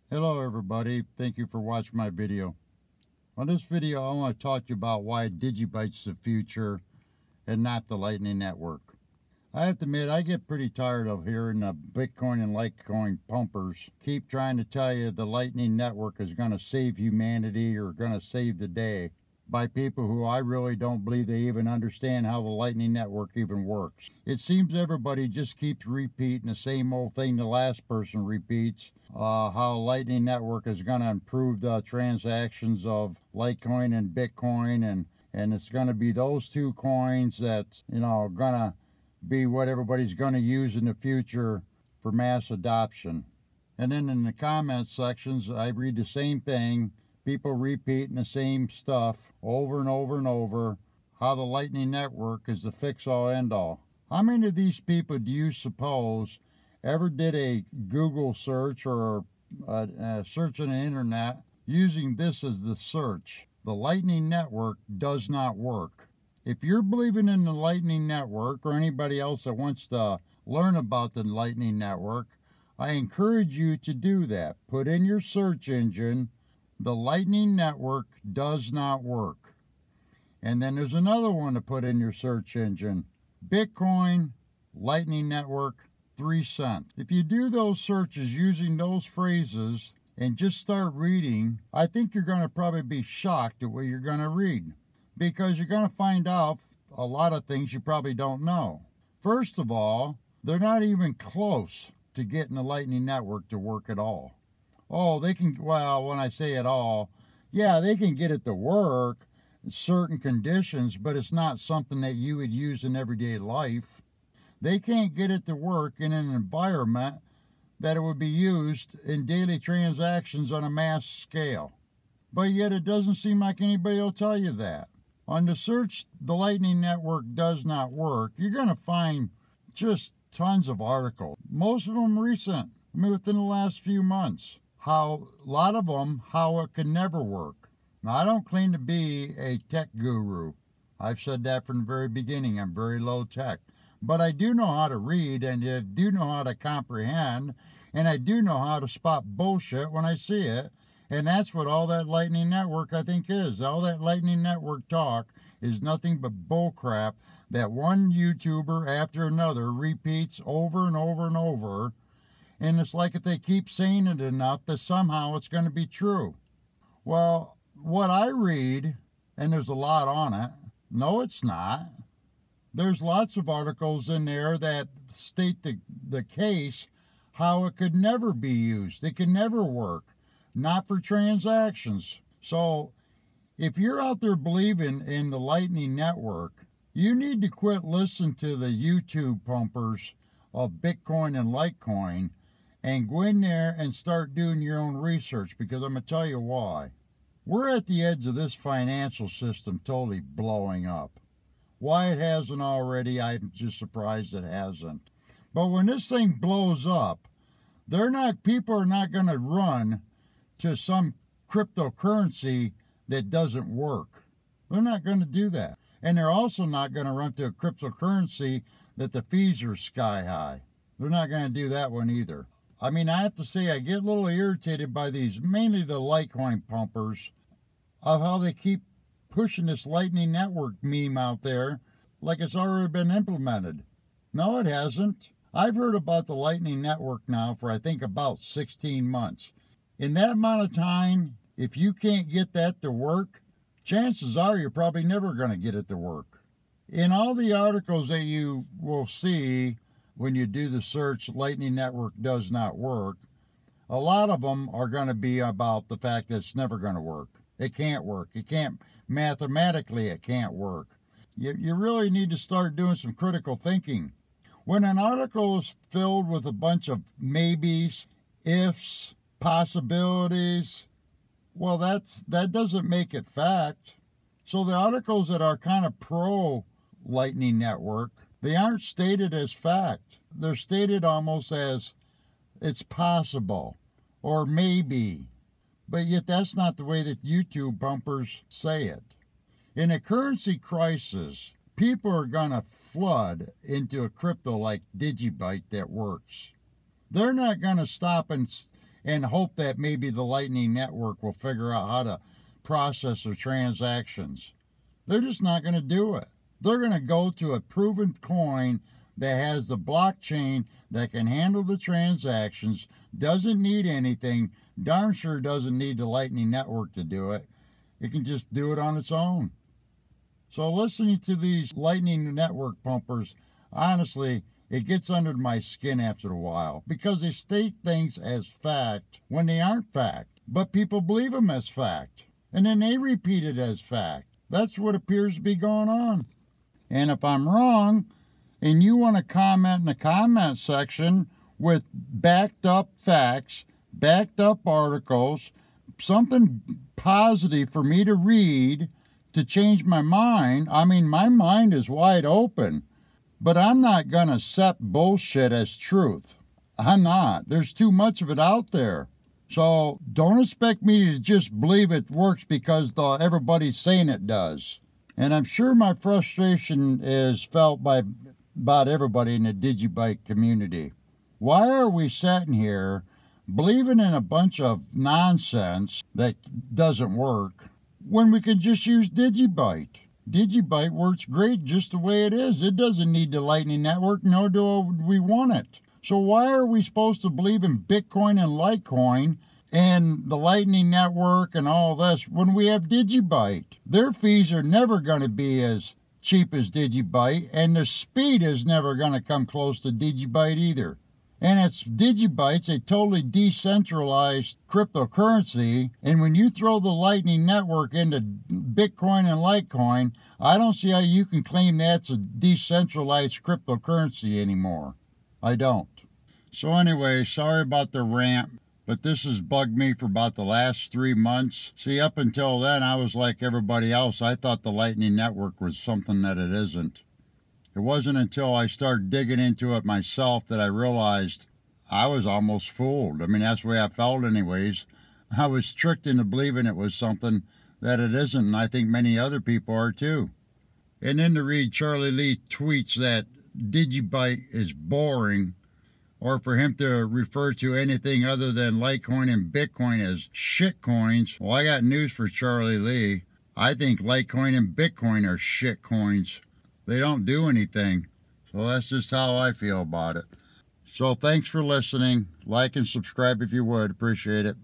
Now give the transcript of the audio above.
Hello everybody, thank you for watching my video. On this video I want to talk to you about why DigiByte's the future and not the Lightning Network. I have to admit I get pretty tired of hearing the Bitcoin and Litecoin pumpers keep trying to tell you the Lightning Network is going to save humanity or going to save the day by people who I really don't believe they even understand how the Lightning Network even works. It seems everybody just keeps repeating the same old thing the last person repeats, how Lightning Network is going to improve the transactions of Litecoin and Bitcoin, and it's going to be those two coins that's, going to be what everybody's going to use in the future for mass adoption. And then in the comment sections, I read the same thing. People repeating the same stuff over and over and over, how the Lightning Network is the fix-all, end-all. How many of these people do you suppose ever did a Google search or a search on the internet using this as the search? The Lightning Network does not work. If you're believing in the Lightning Network, or anybody else that wants to learn about the Lightning Network, I encourage you to do that. Put in your search engine, the Lightning Network does not work. And then there's another one to put in your search engine. Bitcoin, Lightning Network, 3 cents. If you do those searches using those phrases and just start reading, I think you're going to probably be shocked at what you're going to read. Because you're going to find out a lot of things you probably don't know. First of all, they're not even close to getting the Lightning Network to work at all. Oh, they can, well, when I say at all, yeah, they can get it to work in certain conditions, but it's not something that you would use in everyday life. They can't get it to work in an environment that it would be used in daily transactions on a mass scale. But yet it doesn't seem like anybody will tell you that. On the search, the Lightning Network does not work, you're going to find just tons of articles. Most of them recent, within the last few months. A lot of them, how it can never work. Now, I don't claim to be a tech guru. I've said that from the very beginning. I'm very low tech. But I do know how to read, and I do know how to comprehend, and I do know how to spot bullshit when I see it. And that's what all that Lightning Network, I think, is. All that Lightning Network talk is nothing but bullcrap that one YouTuber after another repeats over and over and over. And it's like if they keep saying it enough that somehow it's going to be true. Well, what I read, and there's a lot on it, no, it's not. There's lots of articles in there that state the case, how it could never be used. It can never work. Not for transactions. So if you're out there believing in the Lightning Network, you need to quit listening to the YouTube pumpers of Bitcoin and Litecoin and go in there and start doing your own research, because I'm going to tell you why. We're at the edge of this financial system totally blowing up. Why it hasn't already, I'm just surprised it hasn't. But when this thing blows up, people are not going to run to some cryptocurrency that doesn't work. They're not going to do that. And they're also not going to run to a cryptocurrency that the fees are sky high. They're not going to do that one either. I mean, I have to say, I get a little irritated by these, mainly the Litecoin pumpers, of how they keep pushing this Lightning Network meme out there like it's already been implemented. No, it hasn't. I've heard about the Lightning Network now for, I think, about 16 months. In that amount of time, if you can't get that to work, chances are you're probably never going to get it to work. In all the articles that you will see when you do the search, Lightning Network does not work, a lot of them are going to be about the fact that it's never going to work. It can't work. It can't, mathematically, it can't work. You really need to start doing some critical thinking. When an article is filled with a bunch of maybes, ifs, possibilities, well, that doesn't make it fact. So the articles that are kind of pro Lightning Network, they aren't stated as fact. They're stated almost as it's possible or maybe. But yet that's not the way that YouTube bumpers say it. In a currency crisis, people are going to flood into a crypto like DigiByte that works. They're not going to stop and and hope that maybe the Lightning Network will figure out how to process their transactions. They're just not going to do it. They're going to go to a proven coin that has the blockchain that can handle the transactions, doesn't need anything, darn sure doesn't need the Lightning Network to do it. It can just do it on its own. So listening to these Lightning Network pumpers, honestly, it gets under my skin after a while, because they state things as fact when they aren't fact, but people believe them as fact, and then they repeat it as fact. That's what appears to be going on. And if I'm wrong, and you want to comment in the comment section with backed up facts, backed up articles, something positive for me to read to change my mind, I mean, my mind is wide open. But I'm not going to accept bullshit as truth. I'm not. There's too much of it out there. So don't expect me to just believe it works because everybody's saying it does. And I'm sure my frustration is felt by about everybody in the DigiByte community. Why are we sitting here believing in a bunch of nonsense that doesn't work when we can just use DigiByte? DigiByte works great just the way it is. It doesn't need the Lightning Network, nor do we want it. So why are we supposed to believe in Bitcoin and Litecoin and the Lightning Network and all this when we have DigiByte? Their fees are never going to be as cheap as DigiByte, and the speed is never going to come close to DigiByte either. And it's DigiByte's a totally decentralized cryptocurrency, and when you throw the Lightning Network into Bitcoin and Litecoin, I don't see how you can claim that's a decentralized cryptocurrency anymore. I don't. So anyway, sorry about the rant, but this has bugged me for about the last 3 months. See, up until then, I was like everybody else. I thought the Lightning Network was something that it isn't. It wasn't until I started digging into it myself that I realized I was almost fooled. I mean, that's the way I felt anyways. I was tricked into believing it was something that it isn't, and I think many other people are too. And then to read Charlie Lee tweets that DigiByte is boring, or for him to refer to anything other than Litecoin and Bitcoin as shit coins. Well, I got news for Charlie Lee. I think Litecoin and Bitcoin are shit coins. They don't do anything. So that's just how I feel about it. So thanks for listening. Like and subscribe if you would. Appreciate it.